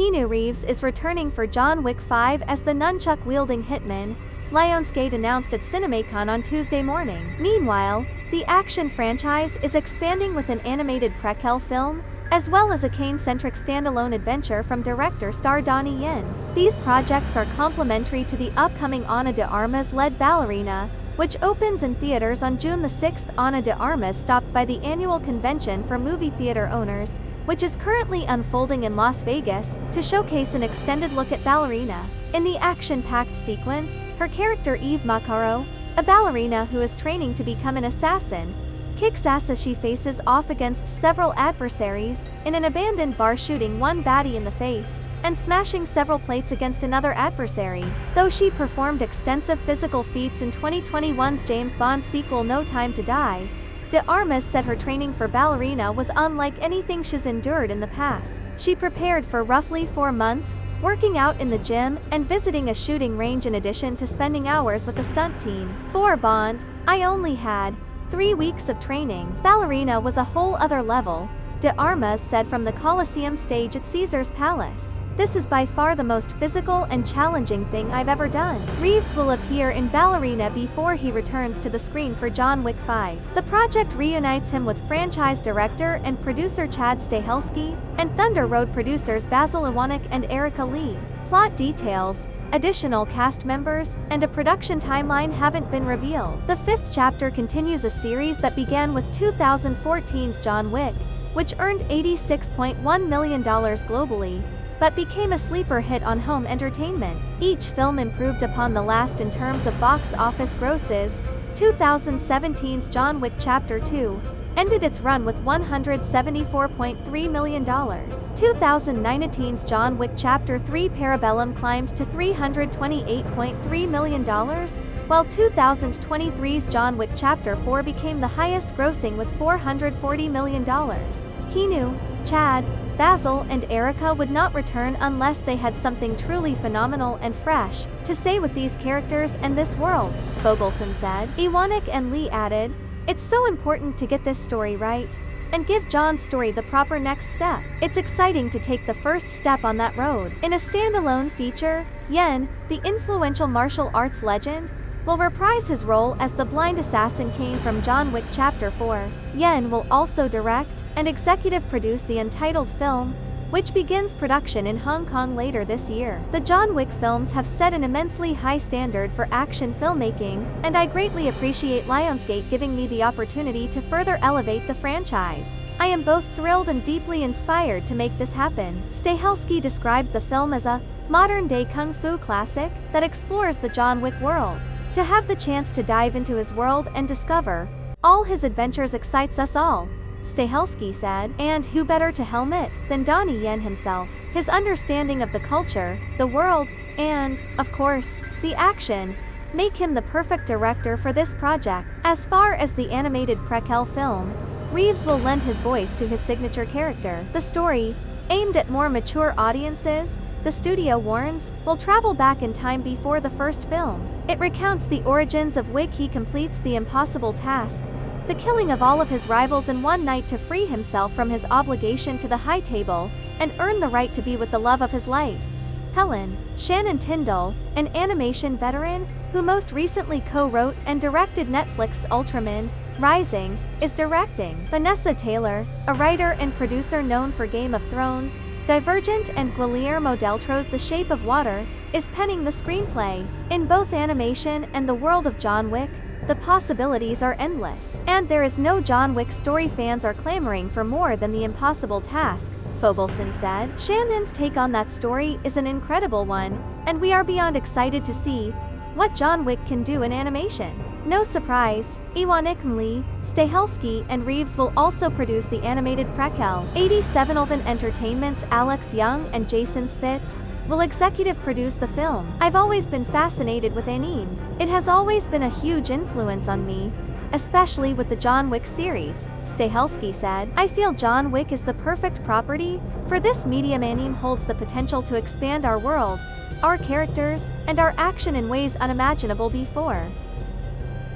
Keanu Reeves is returning for John Wick 5 as the nunchuck-wielding hitman, Lionsgate announced at CinemaCon on Tuesday morning. Meanwhile, the action franchise is expanding with an animated Prequel film, as well as a Kane-centric standalone adventure from director-star Donnie Yen. These projects are complementary to the upcoming Ana de Armas-led Ballerina, which opens in theaters on June the 6th. Ana de Armas stopped by the annual convention for movie theater owners, which is currently unfolding in Las Vegas, to showcase an extended look at Ballerina. In the action-packed sequence, her character Eve Macaro, a ballerina who is training to become an assassin, kicks ass as she faces off against several adversaries, in an abandoned bar, shooting one baddie in the face and smashing several plates against another adversary. Though she performed extensive physical feats in 2021's James Bond sequel No Time to Die, de Armas said her training for Ballerina was unlike anything she's endured in the past. She prepared for roughly 4 months, working out in the gym and visiting a shooting range in addition to spending hours with a stunt team. For Bond, I only had 3 weeks of training. Ballerina was a whole other level, de Armas said from the Coliseum stage at Caesar's Palace. This is by far the most physical and challenging thing I've ever done. Reeves will appear in Ballerina before he returns to the screen for John Wick 5. The project reunites him with franchise director and producer Chad Stahelski and Thunder Road producers Basil Iwanek and Erica Lee. Plot details, additional cast members, and a production timeline haven't been revealed. The 5th chapter continues a series that began with 2014's John Wick, which earned $86.1 million globally, but became a sleeper hit on home entertainment. Each film improved upon the last in terms of box office grosses. 2017's John Wick Chapter 2 ended its run with $174.3 million. 2019's John Wick Chapter 3 Parabellum climbed to $328.3 million, while 2023's John Wick Chapter 4 became the highest grossing with $440 million. Keanu, Chad, Basil, and Erica would not return unless they had something truly phenomenal and fresh to say with these characters and this world, Fogelson said. Iwanek and Lee added, "It's so important to get this story right and give John's story the proper next step. It's exciting to take the first step on that road." In a standalone feature, Yen, the influential martial arts legend, will reprise his role as the blind assassin Kane from John Wick Chapter 4. Yen will also direct and executive produce the untitled film, which begins production in Hong Kong later this year. The John Wick films have set an immensely high standard for action filmmaking, and I greatly appreciate Lionsgate giving me the opportunity to further elevate the franchise. I am both thrilled and deeply inspired to make this happen. Stahelski described the film as a modern-day kung fu classic that explores the John Wick world. To have the chance to dive into his world and discover all his adventures excites us all, Stahelski said, and who better to helm it than Donnie Yen himself? His understanding of the culture, the world, and, of course, the action make him the perfect director for this project. As far as the animated Prequel film, Reeves will lend his voice to his signature character. The story, aimed at more mature audiences, the studio warns, will travel back in time before the first film. It recounts the origins of Wick. He completes the impossible task, the killing of all of his rivals in one night, to free himself from his obligation to the High Table and earn the right to be with the love of his life, Helen. Shannon Tyndall, an animation veteran who most recently co-wrote and directed Netflix's Ultraman Rising, is directing. Vanessa Taylor, a writer and producer known for Game of Thrones, Divergent, and Guillermo del Toro's The Shape of Water, is penning the screenplay. In both animation and the world of John Wick, the possibilities are endless. And there is no John Wick story. Fans are clamoring for more than the impossible task, Fogelson said. Shannon's take on that story is an incredible one, and we are beyond excited to see what John Wick can do in animation. No surprise, Iwanek, Lee, Stahelski, and Reeves will also produce the animated Prequel. 87 Elven Entertainment's Alex Young and Jason Spitz will executive produce the film. I've always been fascinated with anime. It has always been a huge influence on me, especially with the John Wick series, Stahelski said. I feel John Wick is the perfect property for this medium. Anime holds the potential to expand our world, our characters, and our action in ways unimaginable before.